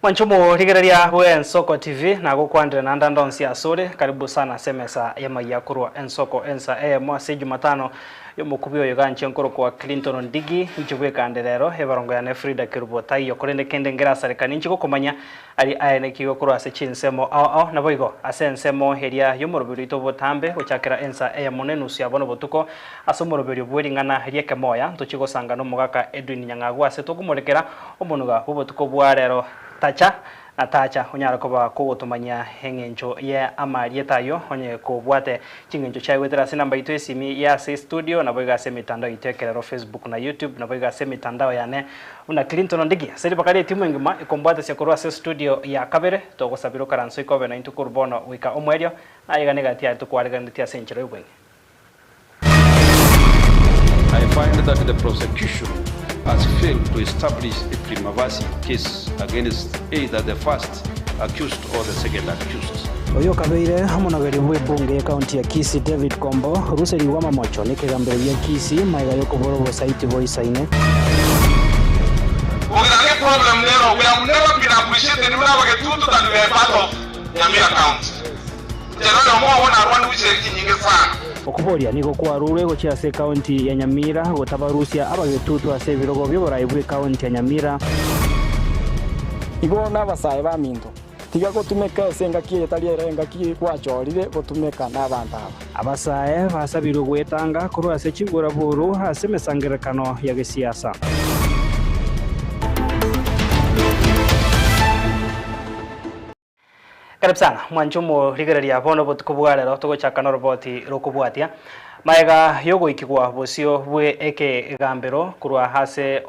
Mwanchumo rigeraria we Ensoko TV na gukwandire na ndandonsi asuri karibu sana semesa ya mayakurwa Ensoko ensa mwasi Jumatano yo mukubyo yoganche nkoro kwa Clinton Ndigi njibwe kanderero ebarongo ya Nefrida Kirubota yo korende kende ngera sarekani nchiko komanya ari ayene kiyo kurwa se chinsemo ao na boigo asensemo heria yo morobiri to botambe ochakira ensa munenu sia bono botuko asomorobiri bweringana heria kemoya ntochiko sangano mugaka Edwin Nyangagwa se tugumurekera omunuga botuko bwarero tacha na tacha onyara koba kugutumanya hengencho ya amarietayo onye kubwate chingencho cha wetera sina mbaito esimi ya se studio na boiga se mitandao itekerero Facebook na YouTube na boiga se mitandao yane una Clinton Ndigi seri bakari timu ngima ikombwate se kurwa se studio ya kabere to gusabiro karanso ikobe na intukurbono wika omwerio na yiga negatia tukwarega nditia senchero yubwe. I find that the prosecution has failed to establish a prima facie case against either the first accused or the second accused. Oyo kabeire hamonageri bwe bunge county ya Kisii David Kombo ruseri wa mamocho nikigambiro ya Kisii maiga yoko borobo site voice ine. Ogera problem lero we have never been appreciated when we get to that we are part of Nyamira County. Tena mo wana rwanda wiche nyingi sana. Okuboria niko kwa rure go chia se county ya Nyamira gotabarusia abagetutu ase birogo byoborai bwe county ya Nyamira. Igo nabasaye ba minto tiga gotumeka esenga kiye taliyerenga kiye kwachorire gotumeka n'abantu abasaye basabiro gwetanga kurwa se chingura buru ase mesangerekano ya gisiasa. Karibu sana mwanchumo rigeraria bono botukubwarero tugochakana roboti rokubwatia maiga yogo ikigwa bosio bwe eke gambero kurwa hase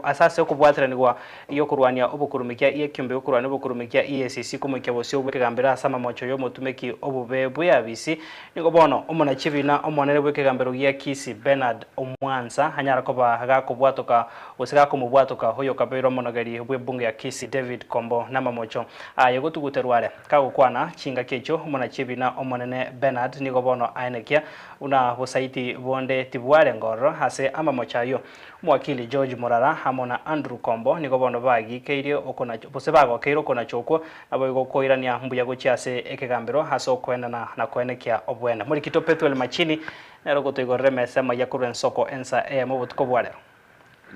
asase okubwatiranirwa iyo kurwania obukurumikia iye kyombe okurwania obukurumikia EACC kumukya bosio bwe kegambera sama mocho yo mutumeki obube bwe abisi nigo bono omona chibina omonere bwe kegambero ya Kisii Bernard Omwansa hanyara koba gakubwatoka osiga kumubwatoka hoyo kabero monogari bwe bunge ya Kisii David Kombo na mamocho ayo tuguterware kagukwana chinga kecho omona chibina omonene Bernard nigo bono ainekia una bosaiti bonde tibware ngoro hase ama mochayo mwakili George Morara hamona Andrew Kombo niko bono bagi keirie okona bose bago keiro kona choko abo gokoirania mbuya gochiase ekegambero haso kwenda na kwenekia obwena muri kito Petwel Machini nero gotoigorre mesema yakuru Ensoko ensa mobutuko bwalero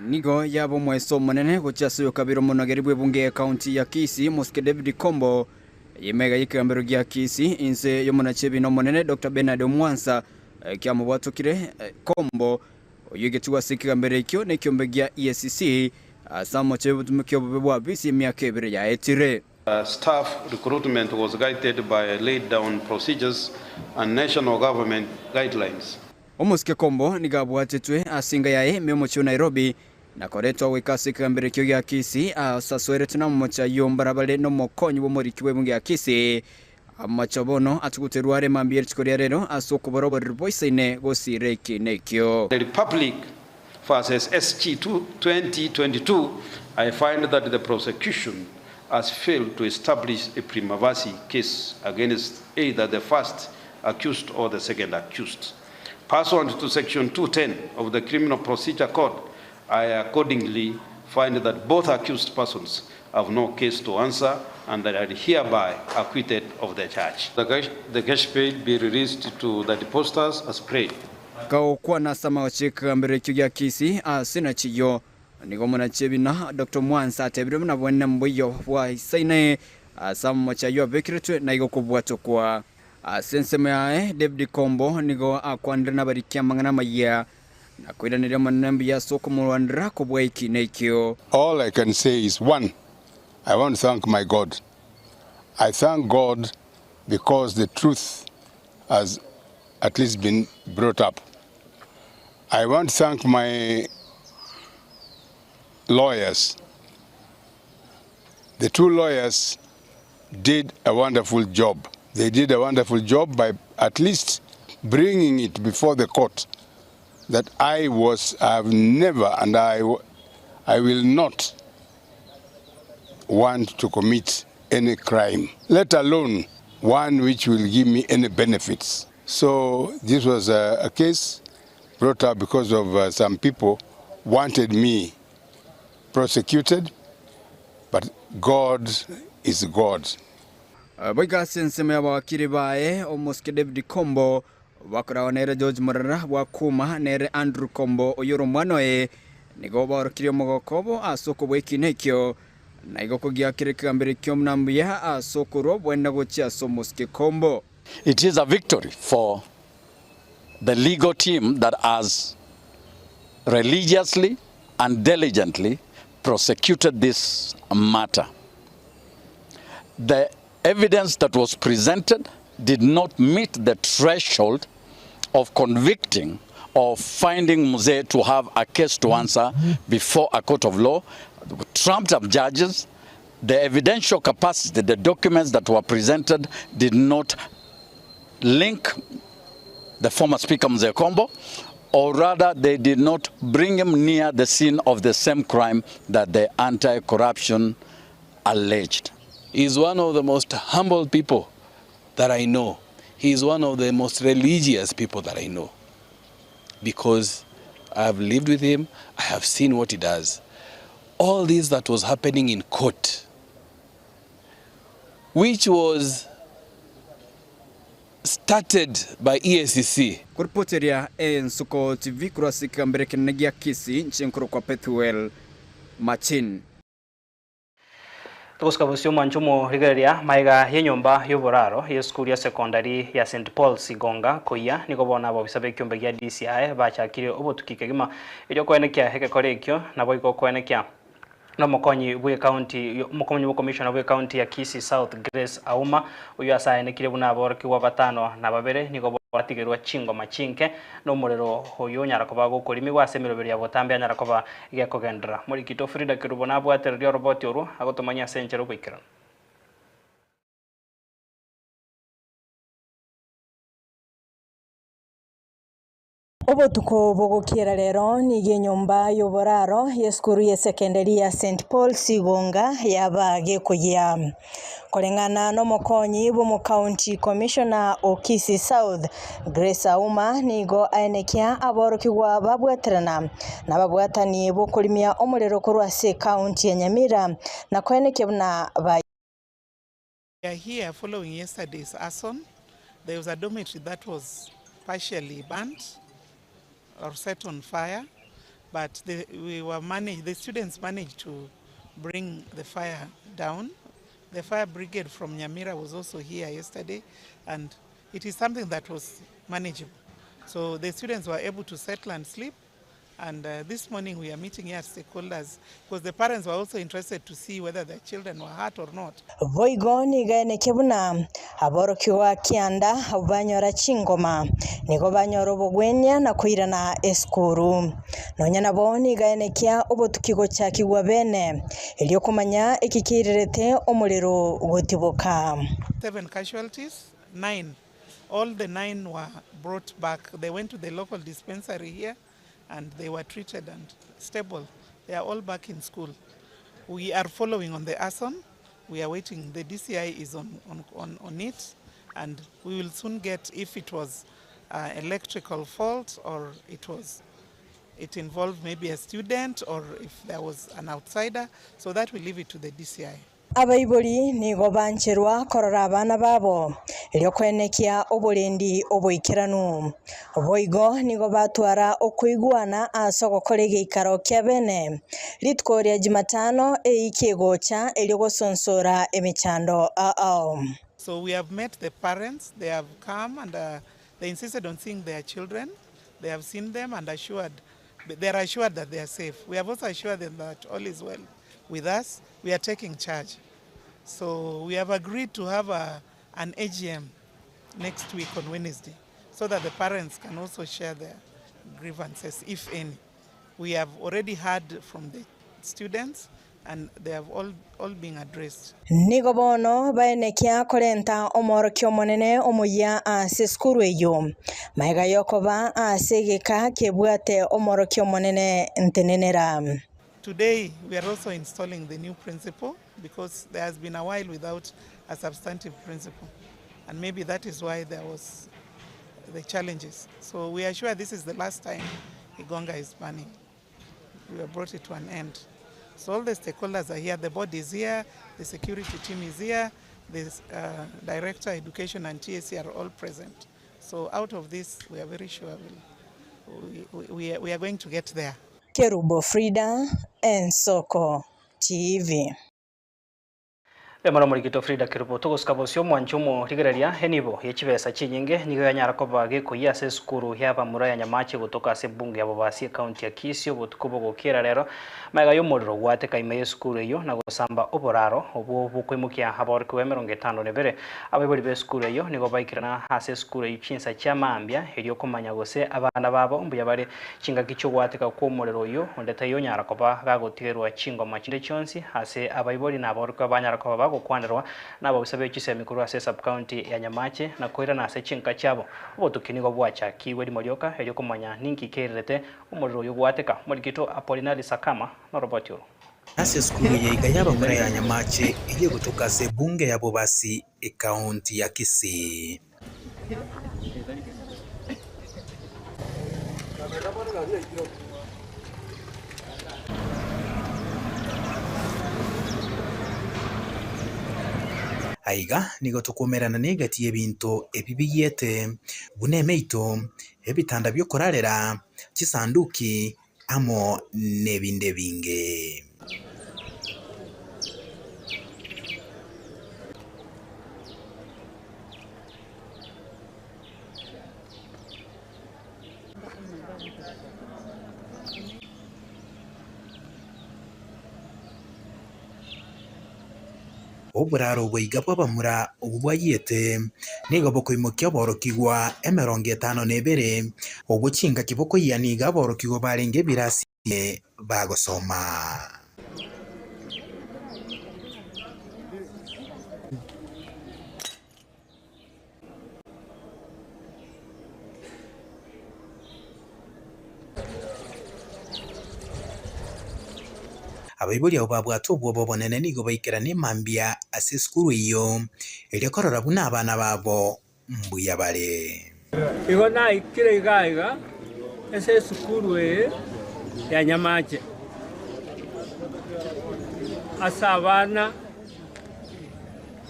nigo yabo mweso monene gochiase yokabiro monogeri bwe bunge county ya Kisii Moske David Kombo yemega yekegambero gya Kisii inse yomonachebi no monene Dr. Bernard Omwansa kia mwatukire Kombo oyegetuwa sikigambere ikyo nekyombe gya EACC asamo chebutumikyo bubwa bisi myaka ebere ya etire. Staff recruitment was guided by laid down procedures and national government guidelines. Omuske Kombo nigabwatetwe asinga yae memocho Nairobi na koretwa weka sikigambere kyo gya Kisii asaswerete na mocha yombarabale no mokonyi bo muri kibwe gya Kisii amachabono atukuterware mambier chikoria rero asokoborobo voice ine gosireki nekyo. The Republic versus SG 2022, I find that the prosecution has failed to establish a prima facie case against either the first accused or the second accused. Pursuant to section 210 of the Criminal Procedure Code, I accordingly find that both accused persons have no case to answer and that are hereby acquitted of the charge. The cash paid be released to the depositors as prayed. Kao kwa nasama wachika mbere kya Kisii asina chiyo nigo mona chebina Dr. Mwansa atebire na bwana mboyo wa isaine asama chayo bekiretwe na igo kubwato kwa senseme yae David Kombo nigo akwandira na barikia mangana maya na kwidanira manambi ya soko mulwandira kubwa iki nekyo. All I can say is one, I want to thank my God. I thank God because the truth has at least been brought up. I want to thank my lawyers. The two lawyers did a wonderful job. They did a wonderful job by at least bringing it before the court that I've never and I will not want to commit any crime, let alone one which will give me any benefits. So this was a case brought up because of some people wanted me prosecuted, but God is God. Boiga sensema ya wakiri bae Omoske David Kombo wakora nere George Morara wakuma nere Andrew Kombo oyoro mwanoe nigo barokire mogokobo asoko bwekinekyo na igo kugia kireka mbere kyo mnambia asoko bwenda gocha Somoske Kombo. It is a victory for the legal team that has religiously and diligently prosecuted this matter. The evidence that was presented did not meet the threshold of convicting or finding Mzee to have a case to answer before a court of law. Trumped up judges, the evidential capacity, the documents that were presented did not link the former Speaker Mzee Kombo, or rather they did not bring him near the scene of the same crime that the anti-corruption alleged. He is one of the most humble people that I know. He is one of the most religious people that I know. Because I have lived with him, I have seen what he does. All this that was happening in court, which was started by EACC. Kuripoteria Nsuko TV kurasika mbere kinagia kisi nchenkuru kwa Pethuel Machin. Tukuska busio manchumo rigeria maiga yenyomba yoboraro ye school ya secondary ya St Paul Sigonga koya niko bona abo bisabe kyombe ya DCI bachakire obotukikegima iryo kwenekia heke korekyo nabo iko kwenekia no mokonyi bwe county mokonyi bwe commissioner bwe county ya Kisii South Grace Auma uyu asaine kire buna borki wa batano na babere niko batigerwa chingo machinke no murero hoyo nyarakoba gukurimi wasemiro beri abotambe nyarakoba igekugendera muri kito Frida kirubona bwaterero robot yoru agotomanya senchero kwikira Obotuko bogokira rero nige nyomba yoboraro yeskuru ya secondary ya St Paul Sigonga yabage kuya kolengana no mokonyi bo mu county commissioner o Kisii South Grace Auma nigo aenekia aborokigwa babweterana na babwatani bo kulimia omurero kurwa se county ya Nyamira na kweneke buna ba. We are here following yesterday's arson. There was a dormitory that was partially burnt or set on fire, but the students managed to bring the fire down. The fire brigade from Nyamira was also here yesterday, and it is something that was manageable. So the students were able to settle and sleep, and this morning we are meeting here at stakeholders because the parents were also interested to see whether their children were hurt or not. Voigo niga nekebuna aborokiwa kianda banyora chingoma nigo banyoro bogwenya na kuirana eskuru nonya nabo niga nekia obotukigo chakigwa bene elyo kumanya ikikirerete omulero gotiboka. 7 casualties, 9. All the 9 were brought back. They went to the local dispensary here and they were treated and stable. They are all back in school. We are following on the arson. We are waiting. The DCI is on it, and we will soon get if it was electrical fault or it involved maybe a student or if there was an outsider. So that we leave it to the DCI. Abaiboli nigo bancherwa korora abana babo elyo kwenekia obulendi oboikiranu oboigo nigo batwara okuigwana asogokorege ikaro kya bene litkoria Jumatano eikigocha elyo gosonsora emichando So we have met the parents. They have come and they insisted on seeing their children. They have seen them and they are assured that they are safe. We have also assured them that all is well with us. We are taking charge. So we have agreed to have an AGM next week on Wednesday so that the parents can also share their grievances, if any. We have already heard from the students and they have all been addressed. Nigo bono baenekia korenta omorokyo monene omuya ase skuru eyo maiga yokoba asegeka kebwate omorokyo monene ntenenera. Today, we are also installing the new principal because there has been a while without a substantive principal. And maybe that is why there was the challenges. So we are sure this is the last time Igonga is burning. We have brought it to an end. So all the stakeholders are here, the board is here, the security team is here, the Director Education and TSC are all present. So out of this, we are very sure we are going to get there. Kerubo Frida, Ensoko TV. Lemano murigito Frida Kerubo tuguskabosyo mwanchumo rigereria henibo yechibesa chinyinge nigo yanyara kobage kuya se skuru yaba muraya nyamache gutoka se bunge yabo basi county ya Kisio butukubo gukira rero mega yo muriro gwate kaime skuru yo na gusamba oboraro obo bukwimukia habor ku 52 abebori be skuru yo nigo baikirana hase skuru y'ichinsa cyamambya heriyo kumanya gose abana babo mbuya bare chinga kicho gwate ka ku muriro yo ondeta yo nyara koba gagotirwa chingo machinde chonsi hase abayibori na abor ku banyara koba gukwanirwa nabo bisabe cyise mikuru ase sub county ya Nyamache na koira na ase chinka cyabo obotukinigo bwacha kiwe limoryoka heriyo kumanya ninki kerete umuriro yo gwateka murigito Apolinari Sakama na robotyo ase skuru yiga yaba muri ya Nyamache igiye gutuka se bunge yabo basi county ya Kisii. Aiga nigo tukomerana negati ebintu ebibiyete bunemeito ebitanda byo korarera kisanduki amo nebinde binge. Oburaro bwiga bwabamura ubwayete niga bokoimokya borokigwa 52 obukinga kiboko yaniga borokigwa barenge birasi bagosoma. Abayibuli abo babwato obwo bobonene nigo baikira ne mambya ase skuru iyo elikorora buna abana babo mbuya bare igo na ikire igaiga ese skuru ya Nyamache asabana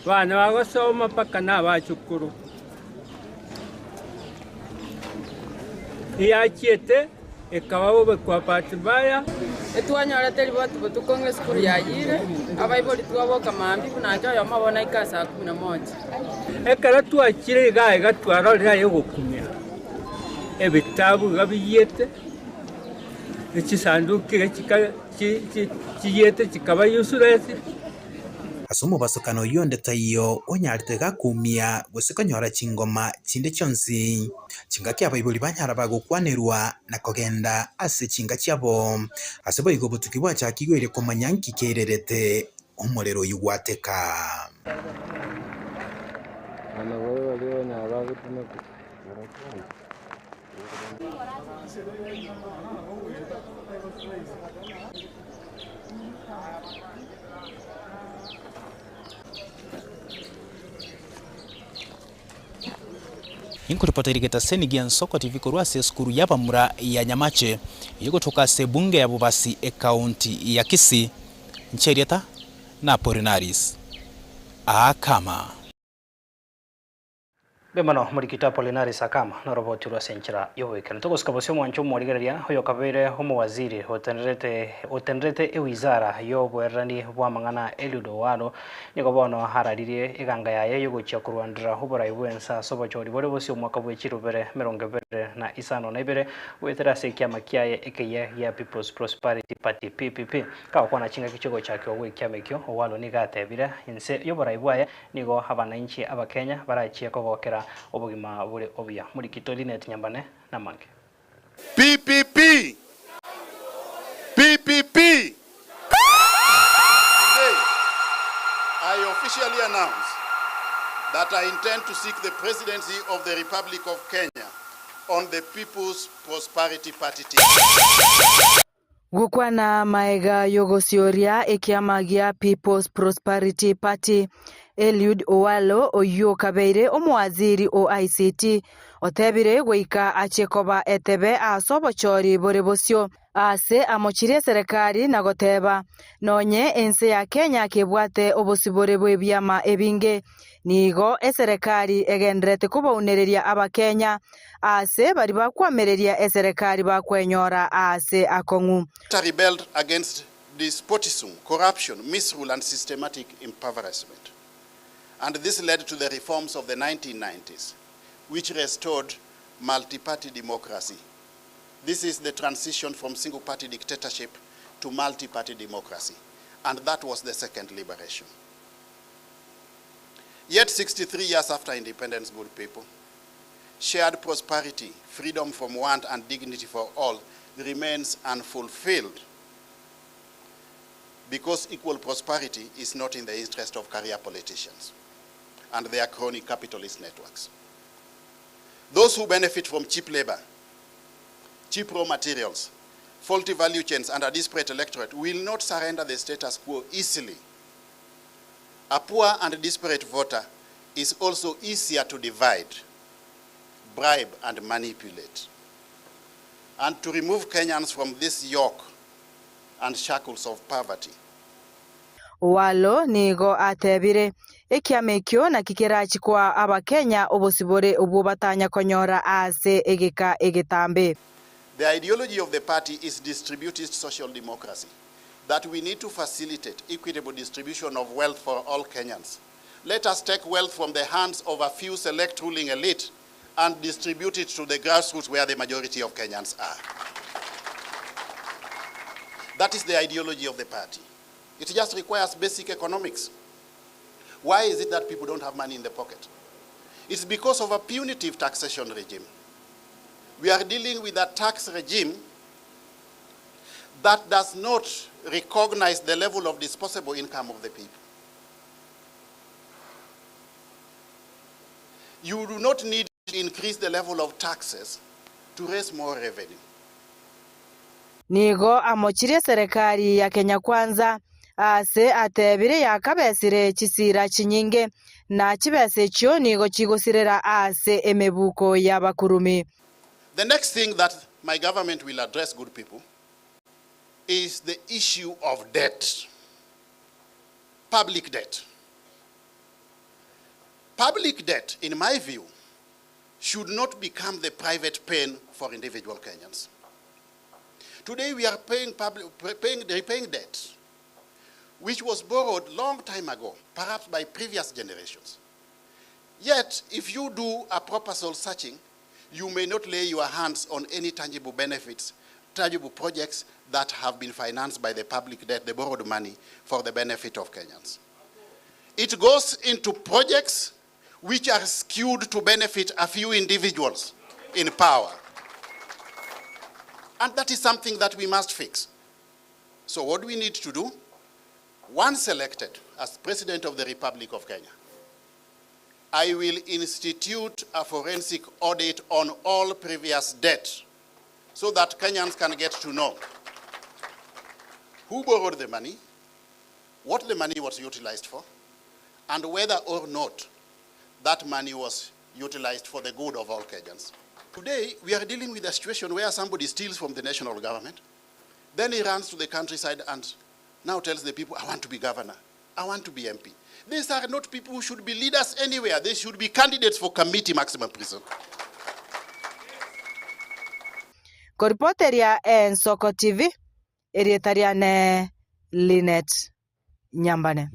bana bagosoma paka na bachukuru iya chiete ekababo bekwa patibaya etwanyora teliboti butukonge skuru ya yire abayiboli twaboka mambi kunacho yo mabona ikasa 11 ekara twakire igaiga twarorera yo gukumya ebitabu gabiyete ekisanduki kiyete kikaba yusuresi asumo basokano yonde tayo onyarte gakumya gusikonyora chingoma chinde chonsi chinga kya bayiboli banyara bagukwanerwa na kogenda ase chinga cyabo asebo igobutuki bwacha kigwere komanyanki kererete umurero yugwateka ana wewe walio na abagutume Inkuripota irigeta Senigia Nsoko TV korwa se skuru yaba mura ya Nyamache yugo toka se bunge ya bubasi county ya Kisii ncherieta na Apolinari Sakama. Bemano murikita Apolinari Sakama na roboti rwa senchira yowekana tugoskabosyo mwancho murigereria hoyo kabere homo waziri otenrete ewizara yobwerani bwamangana Eliudo Wano niko bono hararirie iganga yaye yugochya kurwandira hobora ibwensa sobochori bore bose umwaka bw'ekirubere 2025 wetera sekyama kyaye ekeye ya People's Prosperity Party PPP ka kwana chinga kichogo chake ogwe kyamekyo Owalo nigatebire inse yobora ibwaye nigo abananchi abakenya barachye kogokera obugima bure obya muri Linet Nyambane na Mange. PPP Today, I officially announce that I intend to seek the presidency of the Republic of Kenya on the People's Prosperity Party ticket. Gukwana maega yogosyoria ekiama gia People's Prosperity Party Eliud Owalo oyo kabeire omwaziri o ICT otebire goika achekoba etebe asobochori borebosio ase amochirie serikali na goteba nonye ense ya Kenya kebwate obosibore bwe byama ebinge nigo eserikali egendrete kubaunereria abakenya ase bari bakwamereria eserikali bakwenyora ase akong'u. Rebelled against despotism, corruption, misrule and systematic impoverishment. And this led to the reforms of the 1990s, which restored multi-party democracy. This is the transition from single-party dictatorship to multi-party democracy. And that was the second liberation. Yet 63 years after independence, good people, shared prosperity, freedom from want and dignity for all remains unfulfilled because equal prosperity is not in the interest of career politicians and their crony capitalist networks. Those who benefit from cheap labor, cheap raw materials, faulty value chains, and a disparate electorate will not surrender the status quo easily. A poor and disparate voter is also easier to divide, bribe, and manipulate. And to remove Kenyans from this yoke and shackles of poverty. Owalo nigo atebire ekiamekyo na kikerachi kwa abakenya obosibore obwo batanya konyora ase egeka egetambe. The ideology of the party is distributist social democracy, that we need to facilitate equitable distribution of wealth for all Kenyans. Let us take wealth from the hands of a few select ruling elite and distribute it to the grassroots where the majority of Kenyans are. That is the ideology of the party. It just requires basic economics. Why is it that people don't have money in the pocket? It's because of a punitive taxation regime. We are dealing with a tax regime that does not recognize the level of disposable income of the people. You do not need to increase the level of taxes to raise more revenue. Nigo amochirie serikali ya Kenya Kwanza ase atebire yakabesire chisira chinyinge na chibese chyo nigo chigosirera ase emebuko y'abakurumi. The next thing that my government will address, good people, is the issue of debt. Public debt. Public debt, in my view, should not become the private pain for individual Kenyans. Today we are repaying debt, which was borrowed long time ago, perhaps by previous generations. Yet, if you do a proper soul searching, you may not lay your hands on any tangible benefits, tangible projects that have been financed by the public debt, the borrowed money, for the benefit of Kenyans. It goes into projects which are skewed to benefit a few individuals in power. And that is something that we must fix. So what do we need to do? Once elected as President of the Republic of Kenya, I will institute a forensic audit on all previous debt so that Kenyans can get to know who borrowed the money, what the money was utilized for, and whether or not that money was utilized for the good of all Kenyans. Today, we are dealing with a situation where somebody steals from the national government, then he runs to the countryside and now tells the people, I want to be governor, I want to be MP. These are not people who should be leaders anywhere. They should be candidates for committee maximum prison. Koripoteria Nsoko TV, erietariane Linet Nyambane.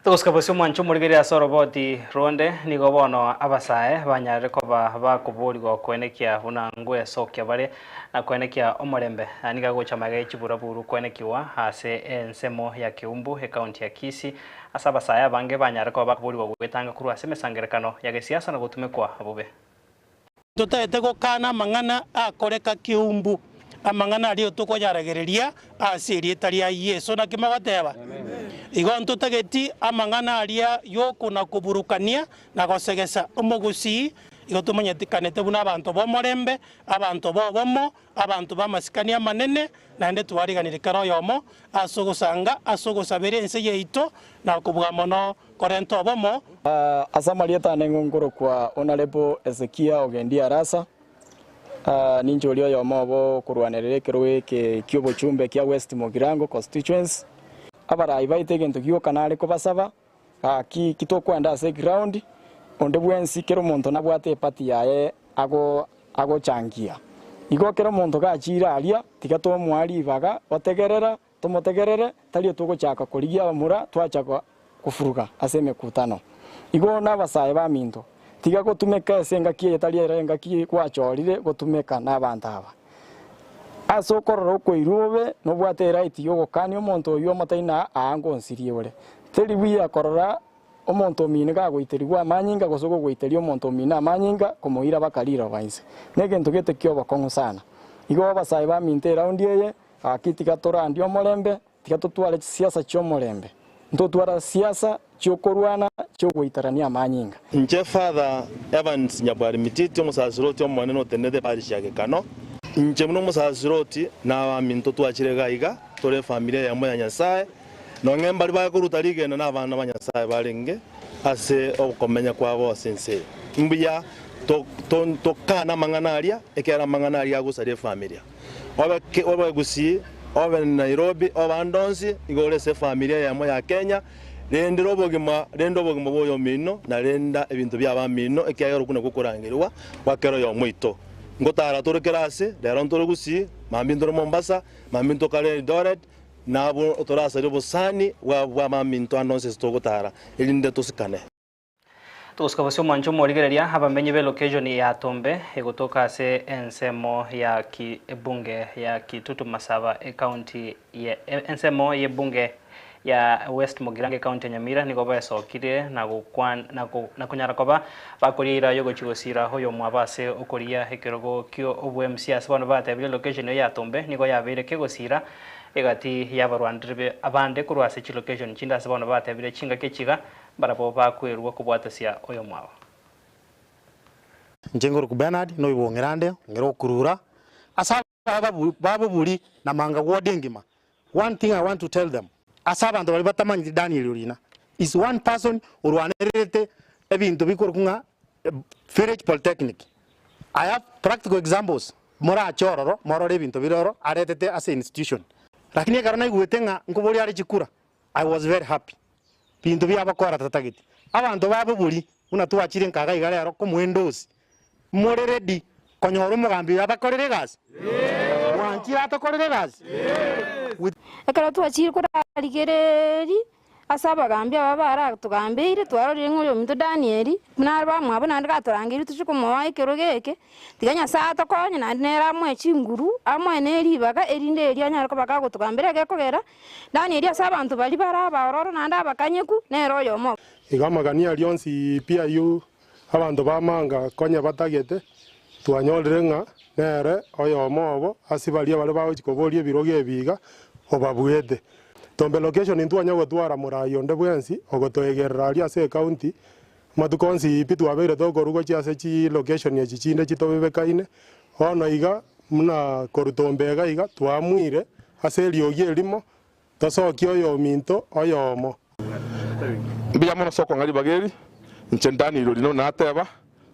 Tuguskabusio mwancho murigeria soroboti ronde nigo bono abasae banyare koba bakuburigo kwenekia buna ngwe sokya bare na kwenekia omorembe aniga gocha magaye chiburaburu kwenekiwa hase ensemo ya Kiumbu county ya Kisii asa abasae bange banyare koba bakuburigo gwetanga kuru ase mesangerekano ya gesiasa na gutumekwa abube tutaete gukana mang'ana akoreka Kiumbu amang'ana ario tukoyaragereria asiri etaria Yesu na kimagoteba igo ntutageti amang'ana aria yokuna kuburukania na gosegesa omogusi igo tumonyetekanete buna abantu bomorembe abantu bobomo abantu bamasikania manene naende twariganire karo yomo asogosabere ense yeito na kubuga mono korento bomo asamarieta nengongoro kwa Honorable Ezekia Ogendi Arasa ninjori oyo mobo kurwanirire kirwe kyobo chumbe kya West Mogirango constituency abarai baite gento kyo kanale ko basaba kitokwenda ase ground onde bwensi kero muntu nabwate party yae ago changia igo kero muntu gachira aria tigato mwari baga otegerera tomotegerere tali tugochaka kurigia bamura twachaka kufuruga ase mekutano igo nabasaye ba minto tiga gotumeka senga kie tali renga kie kwachorire gotumeka n'abantu aba aso kororo koirube no bwate right yo gokani omonto yo mataina ango nsirie ore teri bia korora omonto mine ga goiterigwa amanyinga gosogo goiterio omonto mine amanyinga komoira bakarira bainse negento gete kyo bakongo sana igo basaye ba minte round yeye akitika torandi omorembe tiga tutware siasa chomorembe ntotwara siasa chokorwana chogoitarania amanyinga nje Father Evans Nyabwari Mititi omusasiroti omonene otenede parish yake kano nje muno omusasiroti na minto twachire gaiga tore familia ya moya Nyasaye no ngembali ba kuruta ligeno na abana ba Nyasaye barenge ase okomenya kwabo sense mbiya to kana manganaria ekera manganaria gusare familia oba gusi oba Nairobi oba Ndonsi igore se familia ya moya Kenya rendo bogima boyo mino na renda ebintu byaba mino ekyayo kuna kukurangirwa wakero yo mwito ngotara tore kerase rero ntore gusi mambindoro Mombasa mambindo kale Doret nabo otorasa ribosani wa maminto Ndonsi stogotara elinde tosikane tuskabasyo mancho morigereria abamenye be location ya Tombe egotoka ase ensemo ya bunge ya Kitutu Masaba county ya ensemo ye bunge ya West Mogirango county ya Nyamira niko basokire na kunyara koba bakorira yogo chigosira hoyo mwabase okoria hekerogo kyo obwemsi asabano batabile location ya Tombe niko yabere kegosira egati yabarwandire abande kurwase chi location chinda asabano batabile chinga kechiga barabo bakwerwa kubwatasia oyo mwawa njengoro ku Bernard no ibongerande ngero kurura asaba babubuli na manga wodingima. One thing I want to tell them, asaba ndo batamanyi Daniel Urina is one person urwanerete ebintu bikorkunga Village Polytechnic. I have practical examples mora chororo morore ebintu biroro aretete as an institution lakini karana igwetenga nkubuli ari chikura. I was very happy bintu byabakora tatagiti abantu babubuli una tuachire nkaga igare yaro komwendosi more ready konyoro mugambi abakorere gas wanchira tokorere gas ekara tuachire kora aligereri asaba gambia babara tugambire twarorire ng'uyo muntu Daniel narwa mwabo nandika turangire tuchuko mwaye kerogeke tiganya sato konye nera mwe chinguru amwe neribaga erinde eria nyarako bakago tugambire gekogera Daniel asaba abantu bali baraba ororo nanda bakanyeku nero yomo igamagania lionsi pia yu abantu bamanga konye batagete twanyorire nga nere oyomo obo asibalia bale bawo chikoborie biroge biga obabuete Tombe location into anyago twara murayo nde bwensi ogotoegerera ali ase county matukonsi pitu abere toko rugo chiase chi location ya chichinde chitobebekaine ono iga muna korutombega iga twamwire ase liogie elimo tosokio yo minto oyomo mbia mono soko ngali bageri nchendani lolino nateba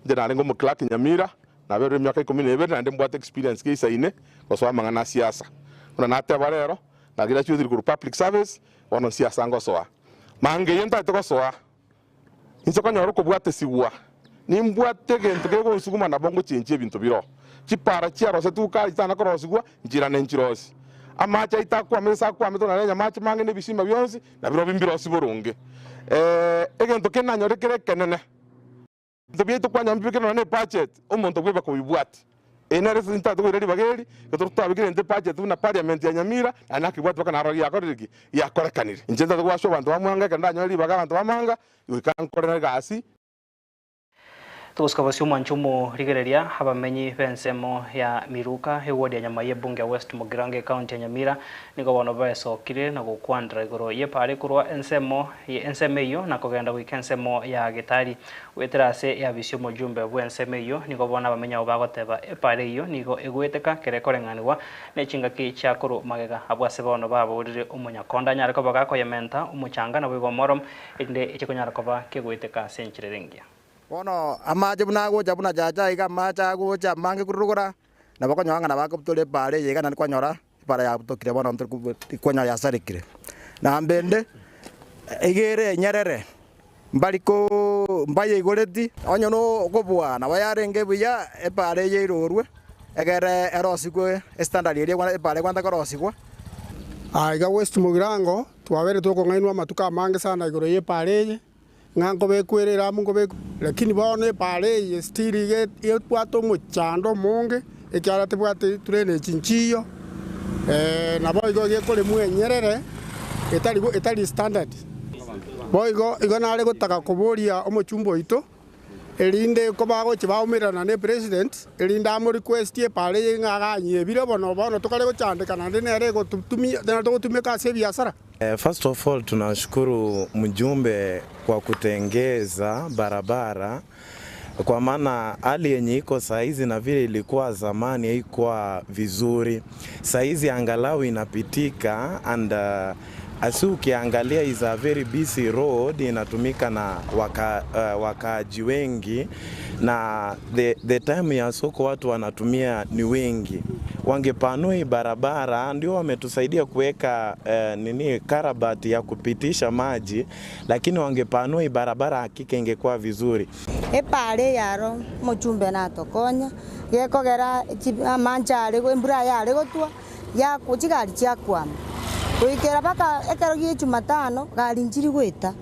ndenale ngomo Clark Nyamira na bere myaka 12 na ndembwate experience keisa ine koswa mangana siasa una nateba rero na gira chuthiri ku public service ono siasa ngosoa mange yenta tokosoa insoko nyoro kubwate sigwa nimbwate gento kego suguma na bongo chenche bintu biro chipara chiaro se tuka itana koro sigwa njira nenchirosi amacha itakwa mesa kwa meto na nya macha mange ne bisima byonsi na biro bimbiro siborunge egento kenanyo rekere kenene ndobieto kwa nyambi keno ne budget omonto gweba ko bibwate enere sinta to redi bageri ko to abigire nte budget una parliament ya Nyamira anaki bwatu baka naro ya koriki ya korekanire njenda to washo bantu bamwanga kanda nyori baga bantu bamanga ukankorera gasi tuguskabasio mwanchumo rigereria abamenyi bensemo ya Miruka hewodi ya nyama ye bunge West Mugirango county ya Nyamira nigo bono besokire na gukwandra igoro ye pare kurwa ensemo iyo na kugenda wikensemo ya Gitari weterase ya bisio mujumbe bwensemo iyo nigo bona abamenya bagoteba epare iyo nigo egweteka kerekorenganwa necingaki cya kuru magega abwase bono baburire umunyakonda nyareko bagako yementa umucanga na bigomorom inde ikikunyara koba kegweteka senchirengia bono amaje bunago jabuna jaja iga macha go jamange kurugura na bako nyanga na bako tole pare yega na kwanyora para ya butokire bono mtu kwanya ya sarikire na mbende igere nyerere mbaliko mbaye igoreti onyo no gobwa na bayarenge buya epare ye irorwe egere erosigwe standard iri kwa epare kwanda korosigwa iga West Mugirango twabere tukongainwa matuka mange sana igoro ye pare ngango bekwirira mungo be lakini bone pare stili ge twato muchando monge ekyara tebwate turene chinchiyo na boigo ge kole mwenyerere etali standard boigo igona le gutaka kuburia omuchumbo ito elinde ko bago chibaumira ne president elinda amu request ye pare ngaganye biro bono tukale guchandikana ndinere gutumia tutumika se biashara. First of all tunashukuru mjumbe kwa kutengeza barabara kwa maana hali yenye iko saizi na vile ilikuwa zamani haikuwa vizuri. Saizi angalau inapitika and asi ukiangalia is a very busy road, inatumika na wakaaji wengi na the time ya soko watu wanatumia ni wengi. Wangepanua barabara ndio wametusaidia kuweka karabati ya kupitisha maji, lakini wangepanua barabara hakika ingekuwa vizuri. Epare yaro mujumbe natokonya yekogera manjare go mbura yare gotwa ya kujigari cyakwa kuikera baka ekero giye Jumatano gari njiri gweta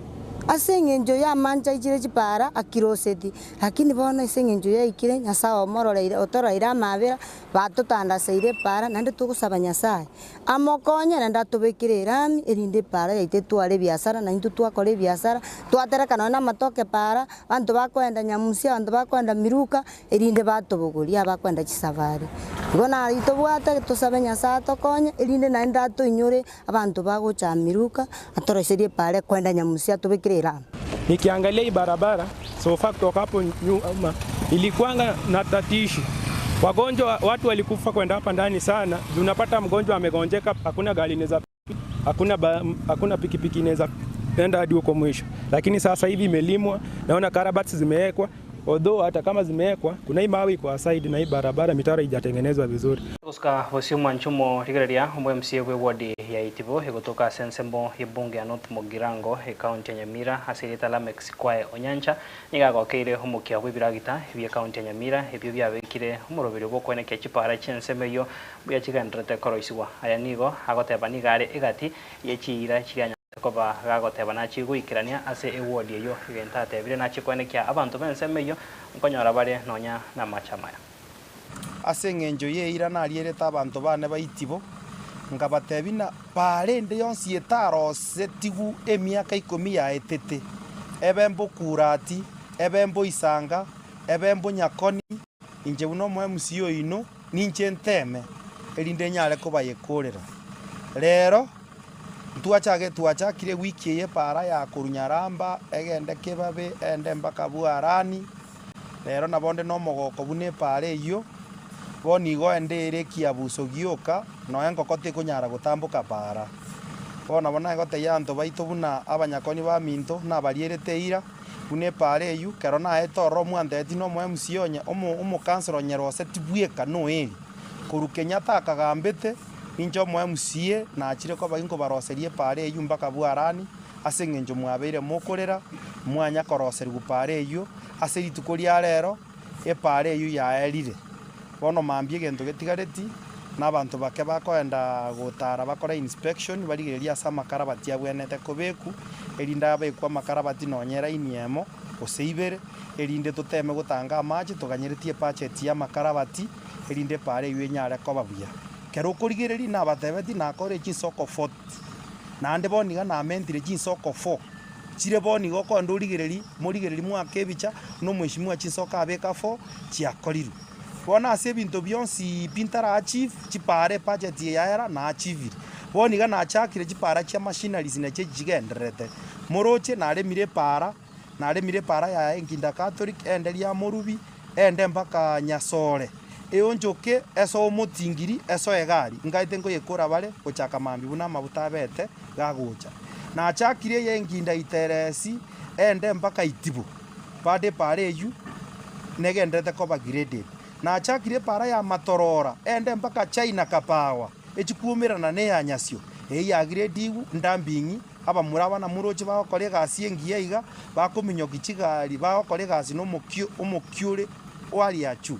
asengenjo ya manja ijire jipara akiroseti lakini bona isengenjo ya ikire nyasawo mororeire otoraira mabera batutanda seire para nande tugusaba nyasaye amokonya nanda tubekire rami erinde para yaite tware biashara na intu twakore biashara twaterekana na matoke para bantu bakwenda nyamusia bantu bakwenda Miruka erinde batubuguria bakwenda chisafari bona itobwata tusaba nyasaye tokonya erinde nanda tuinyure abantu bagocha Miruka atoroserie para kwenda nyamusia tubekire. Nikiangalia hii barabara so far kutoka hapo nyuma ilikuanga na tatishi. Wagonjwa watu walikufa kwenda hapa ndani sana. Unapata mgonjwa amegonjeka, hakuna gari inaweza, hakuna pikipiki inaweza enda hadi huko mwisho. Lakini sasa hivi imelimwa, naona karabati zimewekwa. Although hata kama zimewekwa kuna hii mawe kwa side na hii barabara mitaro haijatengenezwa vizuri. Kuska bosio mwanchumo rigereria MCA we ward ya Itibo egotoka sensembo ibunge ya North Mugirango county ya Nyamira asirita la Mexikwae Onyancha nigagokeire humukia bwibiragita bya county ya Nyamira ebyo byabekire umurobiro bwo kweneke chipara chenseme yo bya chigandrete koroisiwa aya nigo agoteba nigare igati yechira chiranya koba gagoteba na chigwikirania ase eward yo igentate bire na chikwenekia abantu benseme yo nkonyora bare nonya na machamaya asengenjo ye ira na riereta abantu bane baitibo ngabatebina parende yonsi etarose tigu emiaka 10 ya etete ebembo kurati ebembo isanga ebembo nyakoni inje buno mwe musio ino ninche nteme erinde nyare ko bayekorera rero tuachakire wiki ye para ya kurunyaramba egende kebabe ende mpaka Buarani rero nabonde no mogoko bune pare iyo boni go endere kia busogioka no engo kote kunyara gutambuka para bona gote yanto baito buna abanyakoni ba minto na barierete ira bune pare iyo kero na etoro mwande tino mwe musionye omo kansero nyero setibweka no eri kurukenya takagambete injo mwe musie na achire ko bagingo baroserie pare iyo mpaka Buarani asengenjo mwabeire mukorera mwanya koroseri gupare iyo aseritukoria rero epare iyo ya erire bono mambie gento getigareti n'abantu bake bakoenda gutara bakora inspection barigereria sama karabati yabwenete kubeku erinda abekwa makarabati nonyera iniemo oseibere erinde tuteme gutanga amaji tuganyeretie budget ya makarabati erinde pare yenyare ko babuya kero kurigereri n'abatebeti nakore chisoko 40 nande boniga na mentire chisoko 4 chire boni goko ndurigereri murigereri mwaka ebicha no mweshimwa chisoka abeka fo chiakoriru bona ase ebinto bionsi pintara achieve chipare budget yaera na achieve boni ga nachakire chipara chia machineries na chigenderete moroche na remire para ya Enginda Catholic enderia morubi ende mpaka Nyasore eonjoke eso mutingiri eso egari ngaite ngo yekora bare gochaka mambi buna mabuta bete gagocha na achakire ye Enginda iteresi ende mpaka Itibu bade pare yu negendete koba graded na achakire para ya Matorora ende mpaka China Kapawa echikuumirana ne ya Nyasio ya grade ndambingi aba muraba na muroche bakore gasi engiya iga bakominyo kichigari bakore gasi no omokyure wali yachu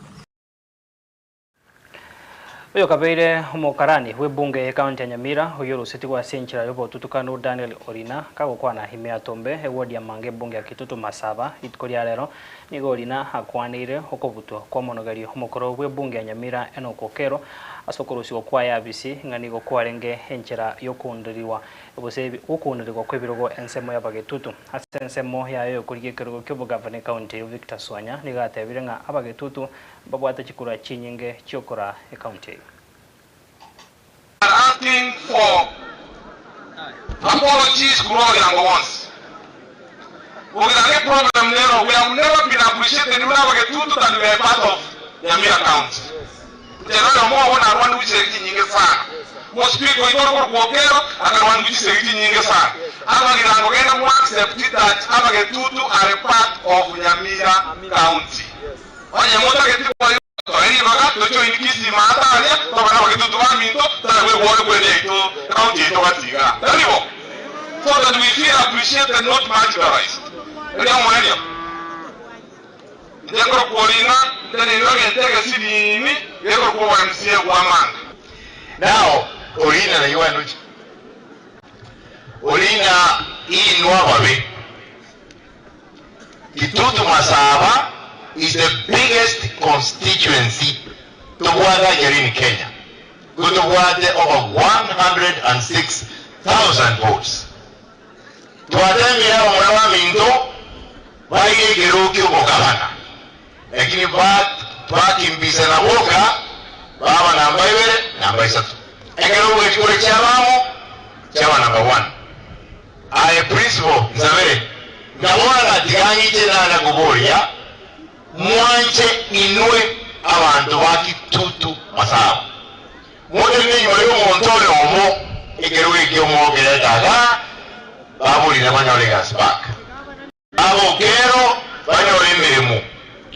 Uyo kabeire umukarani webunge county ya Nyamira uyo rusiti kwa senchira yobo tutukano Daniel Orina kagokwana himea tombe ewodi ya mange bunge ya Kitutu Masaba itkori rero nigo Orina akwanire okobutwa kwa monogari umukoro webunge ya Nyamira enokokero asokorusi kwa yabisi nganigo kwarenge enchira yokundiriwa ebose ukundiriwa kwebirogo ensemo y'abagetutu asensemo yayo kurigekero kyobo governor county Victor Swanya nigatebire nga abagetutu babwata chikura chinyinge cyokora e county asking for apologies growing once. We have a problem there. We have never been appreciated in Abagetutu that we are part of Nyamira County. Most people don't work here and I want to say Abagetutu accept that Abagetutu are a part of Nyamira County. So that we feel appreciated, not marginalized. Now, Orina na yuwa Orina hii Nwababe. Kitutu Masaba is the biggest constituency to water here in Kenya. Good to water over 106,000 votes. To attend here on Minto, why you get Gavana? Lakini back in Bisana Woka, Baba number 7. Ekero wekure chawa number 1. I principle Zavere. Gawara tigangi tena na Goboria. Mwanje inue abantu Kitutu Masaba. Mwode ni yoyo montole omo ekero ekyomo geretaga babuli na banyole gasback. Abo kero banyole miremu.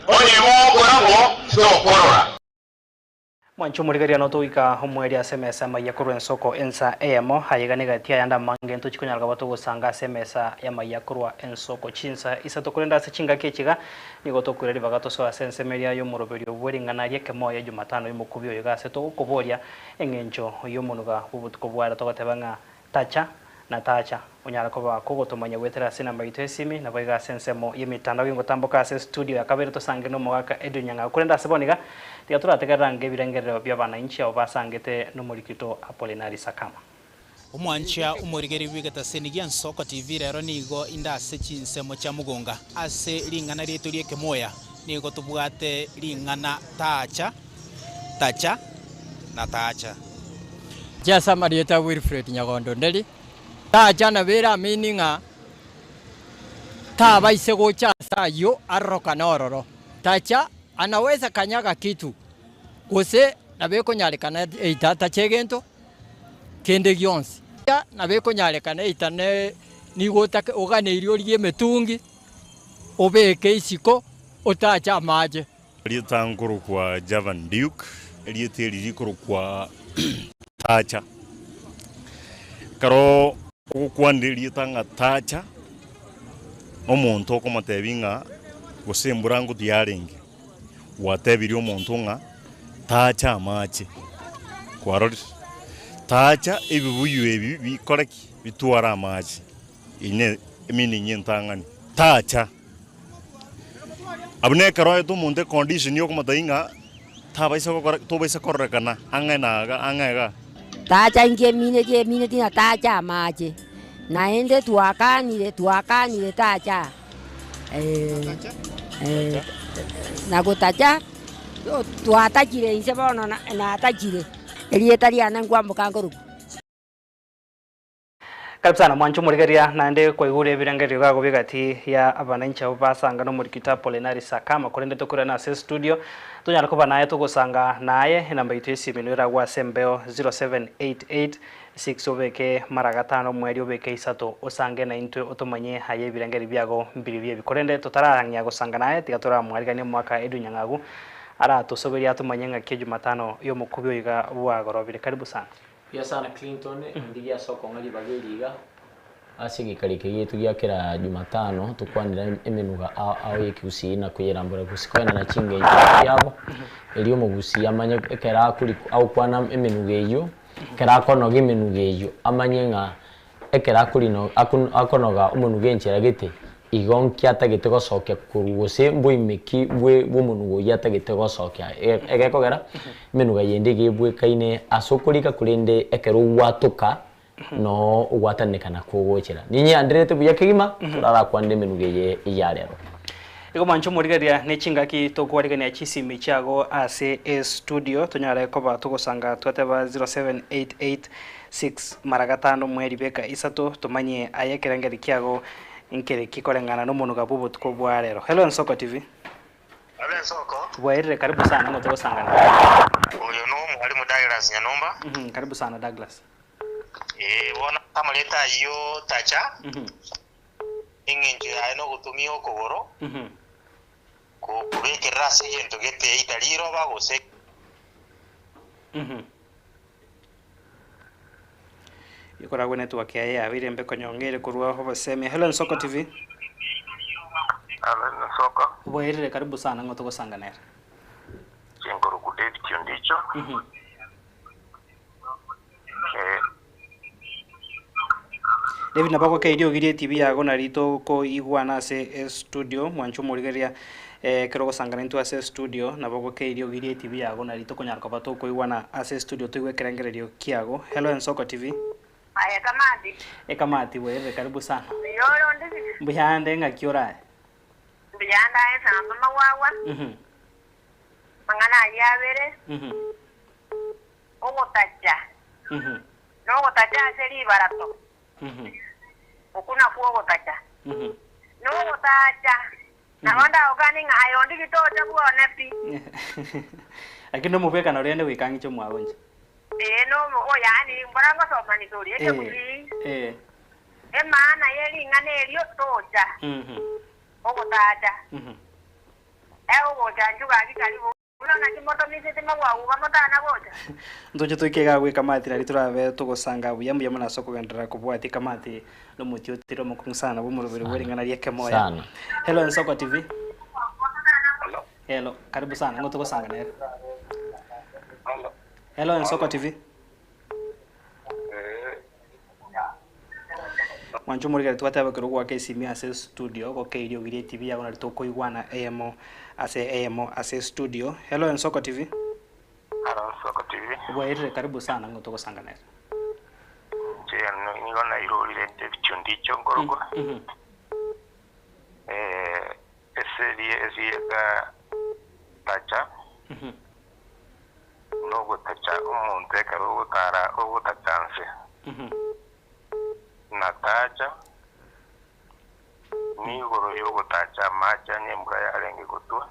Onye korabo stokorora. Mwancho murigaria no tuika homweria semesa mayakuru ensoko ensa emo hayiganiga tia yanda mange ntuchiko nyalga bato gusanga semesa ya mayakuru ensoko chinsa isato kurenda se chinga kechiga nigo to kureri bagato so asensemeria yo muroberio bweringana rieke moya Jumatano imukubyo yogase to kuboria engencho yo munuga bubutuko bwara to gatebanga tacha na tacha unyala ko gotomanya wetera sina maito esimi na baiga sensemo yemitandao ngo tamboka se studio ya kabere to sange no mwaka edunyanga kurenda seboniga tiatura tegarange birengerero byabana inchi obasangete no murikito Apolinari Sakama omwancha umurigeri wigata senigia nsoko TV rero nigo indase chinsemo cha mugonga ase lingana ryetu ryeke moya nigo tubwate lingana tacha na tacha jasa marieta Wilfred Nyagondo ndeli tacha na vera meaninga taba isegocha sayo arroka nororo tacha anaweza kanyaga kitu kose nabeko nyalekana eitata chegento kende gyonsi nabeko nyalekana eitane nigota ogane irio lie metungi obeke isiko otacha amaje lietanguru kwa Javan Duke lieteri kwa tacha karo ukwande lietanga tacha omuntu okomatebinga gosemburangu diaringi watebiri omuntu nga tacha amache kwarori tacha ebibuyu ebi bikoreki bitwara amache ine meaning yentangani tacha abne karo to munde condition yo komatainga tobaisa korrekana angena tacha inge mine tina tacha amache naende twakanire tacha na gutacha twatachire ise bono na atachire elieta liana ngwambuka ngoruku. Karibu sana mwancho murigeria nande kwa igure birangerio gago bigati ya abananchi abo basanga no muri kita Polinari Sakama kurende tukura na se studio tunyara kuba naye tugusanga naye namba itu esiminura gwa sembeo 0788 obeke maragatano mweri obeke isato osange na intwe otomanye haye birangeri byago mbiri bye bikorende tutararanya gusanga naye tigatura mwarigane mwaka edu nyangagu ara tusoberia atumanye ngake Jumatano yo mukubyo yiga bwagorobire. Karibu sana. Ya sana Clinton ndigia soko ngali bageriga asigikari gitu gyakira Jumatano tukwanira emenuga aho yekusi na kuyerambura gusikwena na chinge yabo eliyo mugusi amanye ekera kuri au kwana emenuga eyo kera konoga emenuga eyo amanye nga ekera kuri no akonoga umunuga enchera gete igonki atagete gosoke kurugose mboimeki bwe bomunugo yatagete gosoke egekogera menuga yende gebwe kaine asokolika kurende ekero watuka no watanekana kugochera ninyi andrete buya kigima turara kwande menuga ye iyarero ego mancho murigeria nechingaki tokwarigania chisimi chago ase studio tunyara koba tugusanga twateba 07886 maragatano mweri beka isato tumanye ayekerangeri kiago inkere kikorengana no munuga bubu tukobwarero. Hello Nsoko TV. Hello Nsoko. Bwaire karibu sana ngo tugusangana. Uyu no mwalimu Douglas Nyanomba. Karibu sana Douglas. Bona kama leta yo tacha. Ingenje ayino gutumia okogoro. Kubeke rasi yento gete italiro bagose. Yukora gwene tu akia ya vile mbeko nyongere kurua hoba seme. Hello Nsoko TV. Hello Nsoko. Bwaire karibu sana ngo tugusanga nere. Chengoro ku David Chondicho. David nabako kaidio girie TV yago na rito ko igwana se studio mwancho murigeria kero gusangana into ase studio nabako kaidio girie TV yago na rito konyarka bato ko igwana ase studio tuigwe kerengererio kiago. Hello Nsoko TV. Aya kamati. Kamati wewe karibu sana. Yoro ndisi. Mbihande ngakiora. Mbihanda esa mama wawa. Mangana yabere. Ogotacha. No gotacha seri barato. Okuna kuogotacha. No gotacha. Na honda ogani ngayo ndikito tabuone pi. Akino mubeka na rende wikangicho mwagonje. No yani mbarango soma ni tori ete kuri maana yeli ngane elio toja ogotaja ogoja njuga gikaribu na kimoto misete magwa motana goja ndoje tuikega gwe kamati na liturabe tugusanga buyamu yamuna soko gendera kubwati kamati no mutio tiro mukunsana bo murubiri weri ngana yeke moya. Hello Nsoko TV. Hello karibu sana ngo tugusanga nere. Hello Nsoko TV. Mwancho murigeria twataba kero gwa KCM ase studio ko keirio girie TV yago na litoko igwana ase studio. Hello Nsoko TV. Hello Nsoko TV. Bwaire karibu sana ngo tugusanga nere. Nigo na irorire David Chondicho ngorgo. Ese tacha. No gutacha umuntu ekaro gutara ogutachanse. Natacha ni goro yo gutacha macha nyembura yarenge gutwa.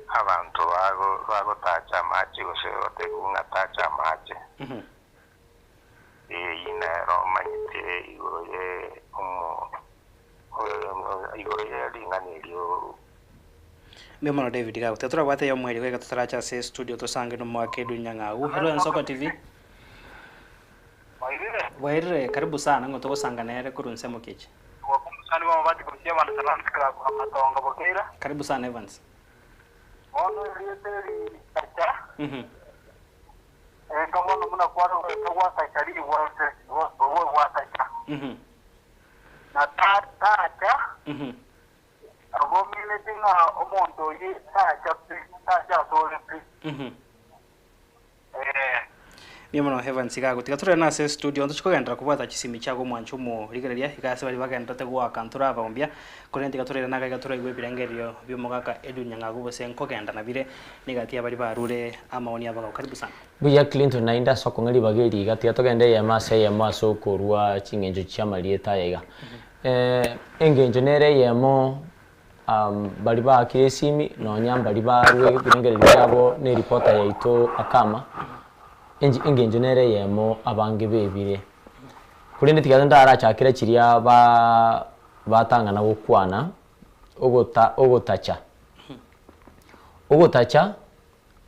Abantu bago tacha machi gose otekunga tacha machi. Ina romanyite igoro ye igoro ye linganelio. Memo David gago tetura gwate yo mweri wega tutaracha se studio to sange no mwake dunyangagu. Hello Nsoko TV. Bwaire karibu sana ngo tugusanga nere kurunse mukiche. Wakumusani wa mabati kusia wana salams club amatonga bokera. Karibu sana Evans. Ono rieteri tacha. Kama muna kwaro kwa tacha wa tacha. Na tacha. Agomile tinga omonto yi tacha sole. Mimono Heaven Sigago tigature na se studio ndo chikogendera kubata chisimi chago mwanchumo rigereria igase bali bagendete gwa kantura abombia kuri tigature na gature gwe birengerio byomugaka Edu Nyangago bose nkogenda na bire nigatia bali barure amaoni abaga karibu sana Buya Clinton na inda soko ngari bageri gati atogende ya mase ya maso korwa chingenjo chamalieta yega engenjo nere yemo bali ba kesimi no nyamba libarwe birengerio byabo ne reporter yaito akama engenjo nere yemo abange bebire kuri nditigaza ndara cyakira kiriya batangana gukwana ogotacha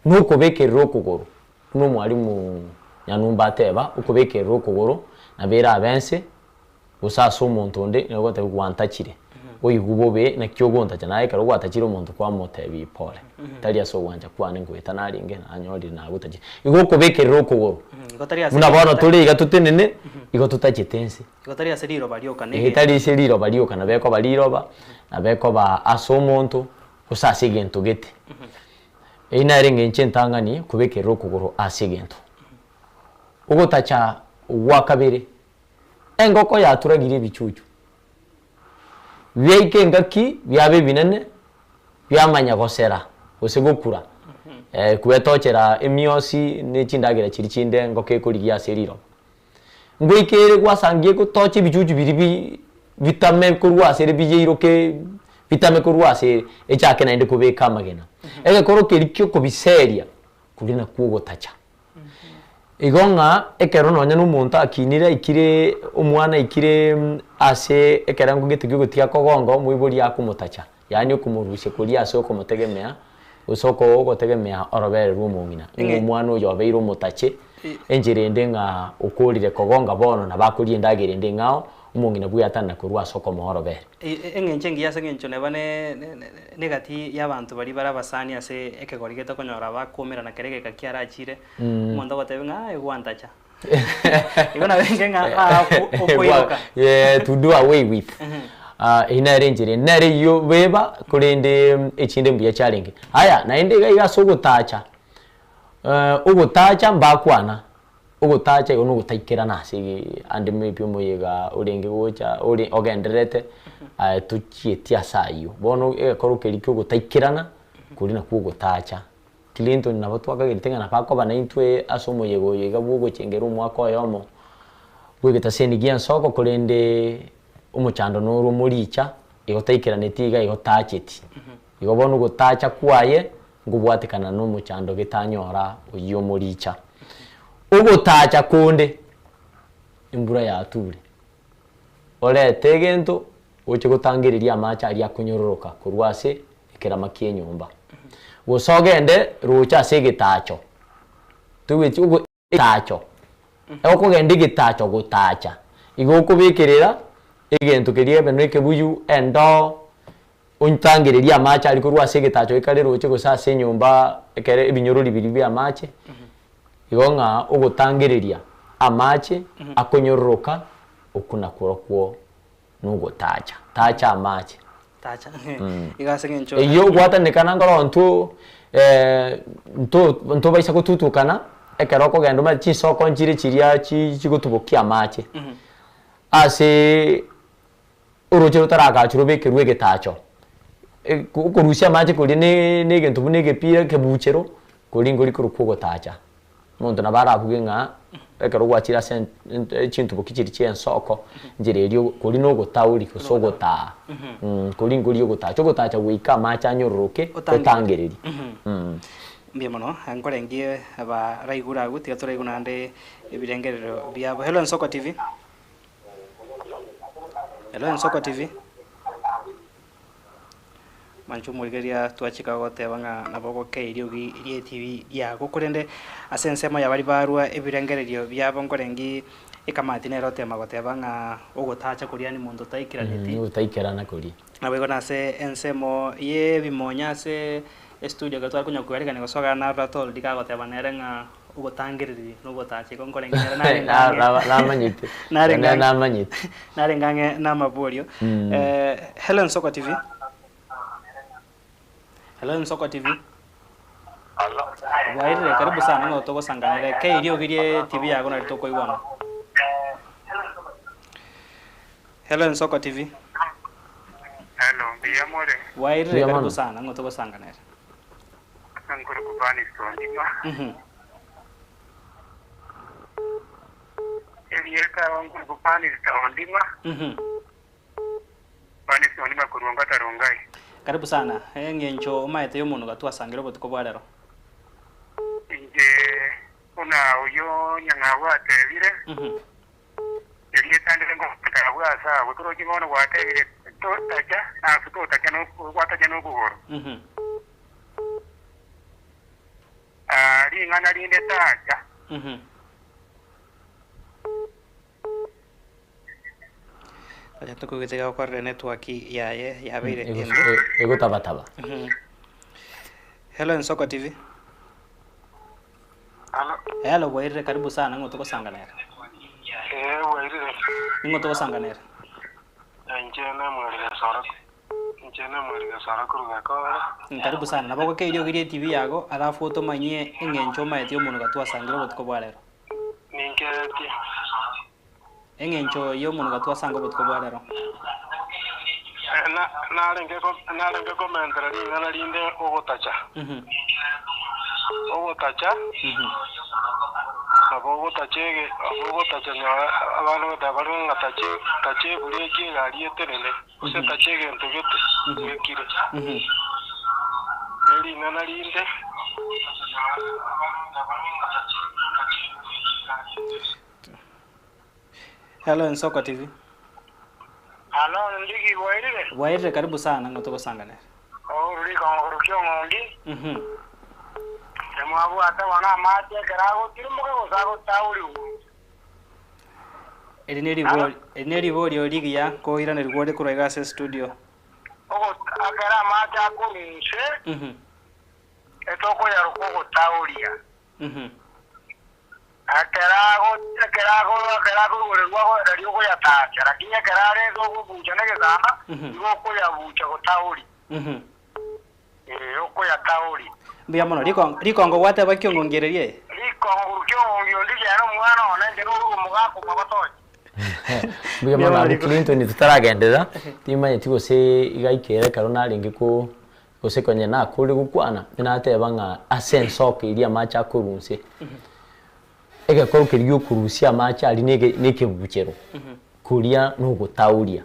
nuko bekerero okuguru no mwalimu nyanumba ateba uko bekerero okuguru na bera abense usasa umuntu nde nogote gwantachire oyigubobe na kyogontacha naye karo gwatachire umuntu kwa motebi pole tali aso wanja kwane ngweta naringe anyori na gutachi igoko bekerero okuguru munabona tuli gatutenene igo tutachitense igotari aseriro balioka ne itali seriro balioka na beko baliroba na beko ba aso umuntu usasa igento gete ina ringe nchentangani kubekerero okuguru asigento ugotacha wakabere engoko yaturagire bicucu Vyeke ngaki byabe binene byamanya gosera osegokura kubetochera emiosi nechindagira chirichinde ngoke kurigia seriro ngoikere gwasangie gutoche bicucu biribi vitame kurwa sere bijiroke vitame kurwa sere echake naende kubeka magena ege koroke rikyo kubiseria kulina kugotacha igonga ekero nonya n'umuntu akinire ikire umwana ikire ase ekerango gitigi gutia kogongo muiburi akumutacha yani okumurushe kuri ase okumutegemea usoko ogotegemea orobere rumungina umwana uyo abeiro mutache enjirende nga ukurire kogonga bono na bakuri ndagirende ngao umungina buyatana kurwa soko mohorobere engenche ngiyase ngencho nebane negati y'abantu bari barabasani ase ekegorigeta konyora bakomera na kerege kakiarachire mondo gotewe nga egwantacha igona benge nga opoyoka to do away with ina renjire nare yo beba kurende echinde mbiya challenge haya naende ga igasogutacha ugutacha mbakwana ugutacha yono gutaikira nasi ande mepyo moyega urenge gocha uri ogenderete tuchietia sayo bono ekoroke rikyo gutaikirana kuri na kugutacha Clinton nabo twakagiritenga na pako bana intwe asomo yego yega bugo chengero mwaka yomo bwegeta senigia soko kurende umuchando nuru muricha igutaikirana tiga igotacheti igobono gutacha kwaye ngubwatikana no muchando gitanyora uyo muricha ugutacha kunde imbura yature olete gento uche gutangiriria amacha ari akunyororoka kurwase ikera makie nyumba gusogende rucha sigitacho tuwiti ugo tacho okugende gitacho gutacha igokubikirira igento kirie beno kebuyu endo untangiriria amacha ari kurwase gitacho ikare ruche gusase nyumba ikere ibinyorori biribi amache igonga ugutangiriria amache akonyororoka ukuna kurokwo nugo tacha amache tacha igase ngencho iyo gwatanekana ngoro nto baisa kututukana ekeroko gendo ma chisoko njire chiria chigutubukia amache ase uroche rutaraka churubeke rwege tacho kurusia amache kuri ne gento bunege pira kebuchero kuri ngori kurukwo tacha muntu nabaravuge nga ekero gwachira sen chintu bokichiri chensoko njirerio kuri no gutauri kusogota kuri nguri yo gutacho gutacha wika macha nyoroke utangiriri mbiemono ankorengie aba raigura guti turaiguna ande ebirengerero byabo Hello Nsoko TV Hello Nsoko TV manchu murigeria twachika gote banga naboko keirio gi rie TV ya gukurende asensemo ya bari barua ebirengererio byabo ngorengi ikamati nero tema gote banga ugotacha kuriani mundu taikiraniti utaikirana kuri nabego nase ensemo ye bimonya se studio gatwa kunya kwereka ni gosoga na ratol dikagote banerenga ugotangiriri nugotache konkorengi na manyite na manyite narengange na maborio Hello Nsoko TV Hello Nsoko TV. Wairire karibu sana no togo sanganire ke irio girie TV yako na litoko iwana. Hello Nsoko TV. Hello, biyamore. Wairire karibu sana no togo sanganire. Ngoro kubani sondima. Elieka ngoro kubani sondima. Bani sondima kurunga tarongai. Karibu sana. Ngencho umaete y'umuntu gatwa sangiro botuko bwarero. Nje una uyo nyangabwa atebire. Elietandire ngo kutabwa sa buturo kimono watebire totaja afutotaja no wataja no buhoro. Ringana rinde taja. Aja tuko gitega kwa network ya beire. Ego taba. Hello Nsoko TV. Hello Wairire karibu sana ngo tuko sanganira. Wairire. Ngo tuko sanganira. Njena mwariga sara kuruga ko. Karibu sana. Nabako ke irio girie TV yago alafu utomanyie engencho maete y'umuntu gatwa sangiro botuko bwarero. Ninketi. Engencho y'umuntu gatwa sango botuko bwarero. Narenge komentera ringana rinde ogotacha. Ogotacha. Ogotacha abantu batabarunga tache buleki gari eterele. Use tache gento gete. Yekire. Ringana rinde. Hello Nsoko TV. Hello ndigi Wairire. Wairire karibu sana ngo tuko sanganira. Ruri kongorukyo ngondi. Emabu ata wana mate karago kirumuka gosago tauri. Erineri bori origia ko irane rwode kuraiga se studio. Agara mate akumishe. Etoko ya ruko tauria. Akerago urengwa radio ko yatacha rakinya kerare go buchana ke sana go ko ya bucha ko tauri. Oko ya tauri. Mbia mono rikongo wate bakyo ngongererie. Rikongo kyo ndije ano mwana ona ndero mugako mabatoje. Mbia mono ari Clinton tutaragendera timanye tigo se igaikere karona ringi ko gosekonye na kuri gukwana ninateba nga asensoke iria macha kurunse. Ege koruke ryo kurusia macha ari neke bukero. Kuria no gutauria.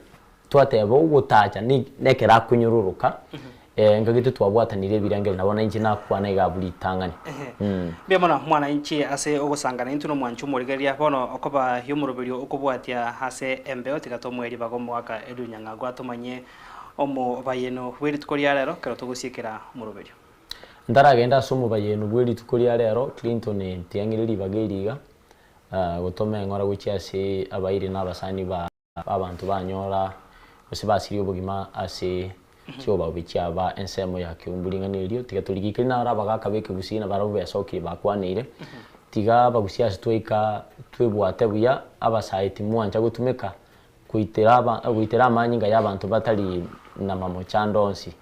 Twateba ugutacha nekera kunyururuka. Ngagite twabwatanire birangere nabona inji nakwana igabuli tangani. Bia mona mwana inchi ase ogosangana intuno mwanchu murigeria bono okoba yumurubirio okobwatia hase embeo tigatomweri bagomwaka edunyanga gwatomanye omo bayeno weri tukoria rero kero tugusiekera murubirio. Ndaragenda somo bayeno weri tukoria rero Clinton tiangiriri bageriga gotome ngora guchiase abairi nabasani ba abantu banyora osibasiri obugima ase Kyo babikia ba ensemo ya kiumbulinga nilio tiga tuligikira na rabaga kabeke gusina barabu yasoki bakwanire tiga bagusia tweka twebwate buya abasaiti mwanja gutumeka kuitera amanyinga y'abantu batali na mamochandonsi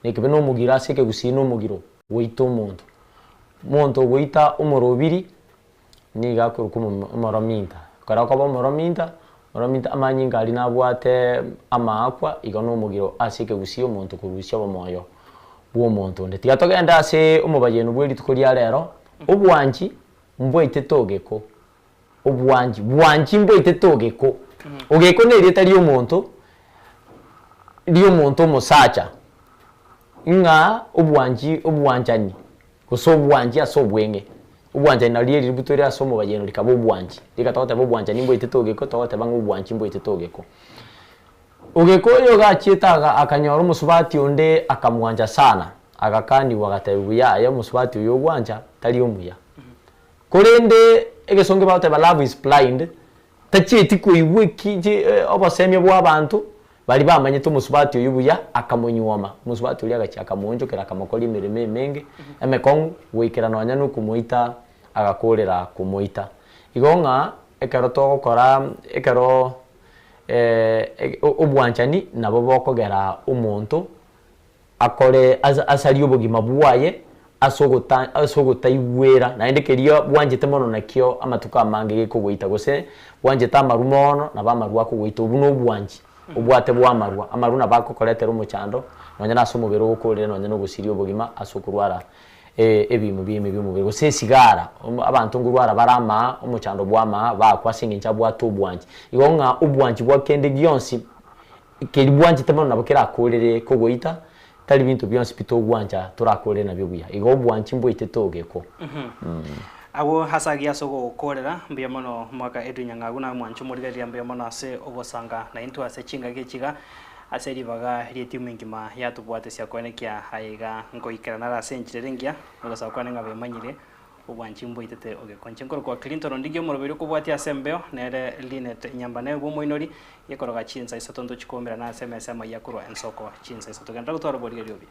nikibe no mugira seke gusina umugiro wita umuntu wita umurobiri niga kurukumu umorominta karako bomorominta amanyinga ali nabwate amakwa igano umugiro asike gusio umuntu kurusya bomoyo bwo muntu ndeti gatogenda ase umubayeno bweri tukoria rero obwanji mbwete togeko obwanji mbwete togeko ogeko neri tari umuntu musacha nga obwanjani kuso obwanji asobwenge ubwanje naliye libutori asomo bayeno likabo ubwanje likatote ubwanje nimbo ititogeko tote bangu ubwanje mbo ititogeko ugeko yo gachitaga akanyoro musubati onde akamwanja sana agakani wagatebuya ya musubati yo bwanja tali umuya kurende egesonge baute ba love is blind tachiti kuiwiki je obasemye bw'abantu bali bamanye to musubati yo buya akamunyoma musubati uli agachi akamunjokera akamakoli mirime menge emekong wikira no nyanu kumuita agakorera kumuita igonga ekero to gukora ekero obwanchani nabo bokogera umuntu akore asali obugima bwaye asogota igwera na endekerio bwanjete mono nakio amatuka mange gikugwita gose bwanjete amarumono na bamarwa kugwita ubuno bwanji ubwate bwa marwa amaruna bakokoretera umucando nonye nasomubero gukorera nonye no gusirio bugima asukurwara ebimu by'umubiri gose sigara abantu ngurwara barama umucando bwama bakwasinginja bwato bwanji igonga ubwanji bwa kende gyonsi kiri bwanji temono nabokera akorere kugwita tali bintu byonsi bitogwanja turakorera nabyo buya igo bwanji mbwite togeko abo hasagia sogo gukorera mbia mono mwaka edunyanga na mwanchu murigeria mbia mono ase ogosanga na into ase chinga gichiga ase ribaga timu ngima yatubwate cia kwenekia haiga ngoikera na rasenjirengia ogasa kwane ngabe manyire ubwanchi mboitete ogekonche nkoro kwa Clinton ndigyo morobero kubwati asembeo nere Linet nyambane bo moinori yekoroga chinsa isatondo chikomera na SMS ma yakuro ensoko chinsa isatoga ndagutwara borigerio bi